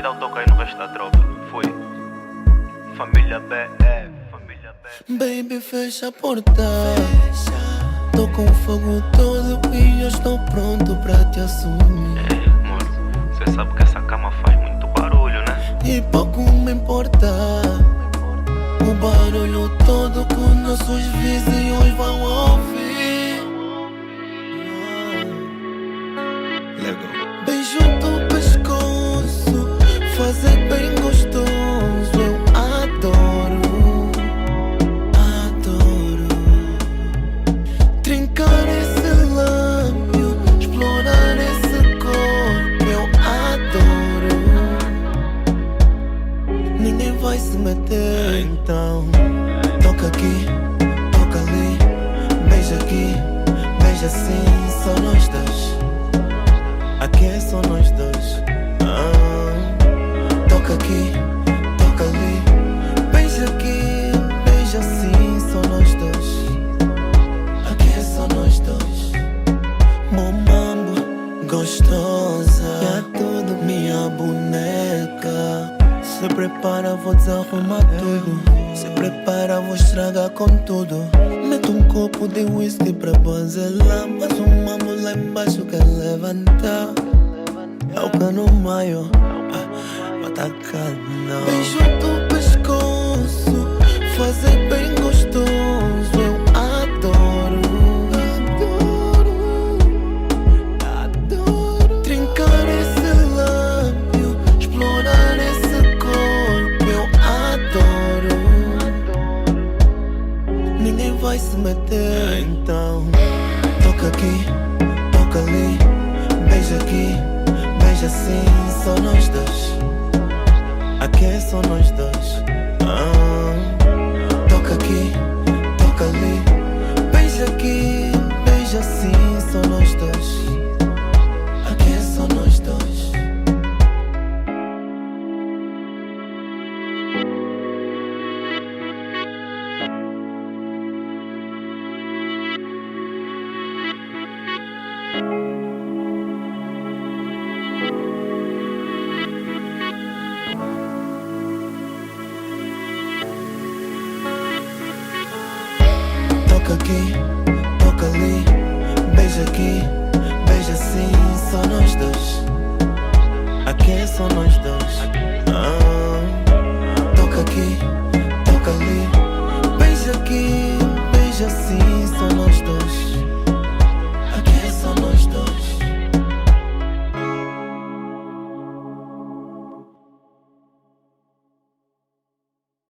Vai dar o toque aí no resto da tropa. Foi. Família BF, família BF. Baby, fecha a porta. Tô com fogo todo e eu estou pronto pra te assumir. Amor, cê sabe que essa cama faz muito barulho, né? E pouco me importa o barulho todo que os nossos vizinhos vão ouvir. Legal. Beijo do pescoço, fazer bem gostoso. Eu adoro, adoro. Trincar esse lábio, explorar esse corpo. Eu adoro. Ninguém vai se meter, então toca aqui, toca ali, beija aqui, beija assim, só nós dois. Aqui é só nós dois. Toca aqui, toca ali, beija aqui, beija assim, só nós dois. Aqui é só nós dois. Bom mambo, gostosa, é tudo minha boneca. Se prepara, vou desarrumar tudo. Se prepara, vou estragar com tudo. Meto um copo de whisky pra banzelar, mas um mambo lá embaixo quer levantar. É o cano maio, vai tacar não. Beijo do pescoço, fazer bem gostoso. Eu adoro, adoro, adoro. Trincar esse lábio, explorar esse corpo. Eu adoro. Ninguém vai se meter, então toca aqui, toca ali, beija aqui, beija assim, só nós dois. Aqui é só nós dois. Toca aqui, toca ali, beija aqui, beija assim, só nós dois. Aqui é só nós dois. Toca aqui, toca ali, beija aqui, beija assim, só nós dois. Aqui é só nós dois.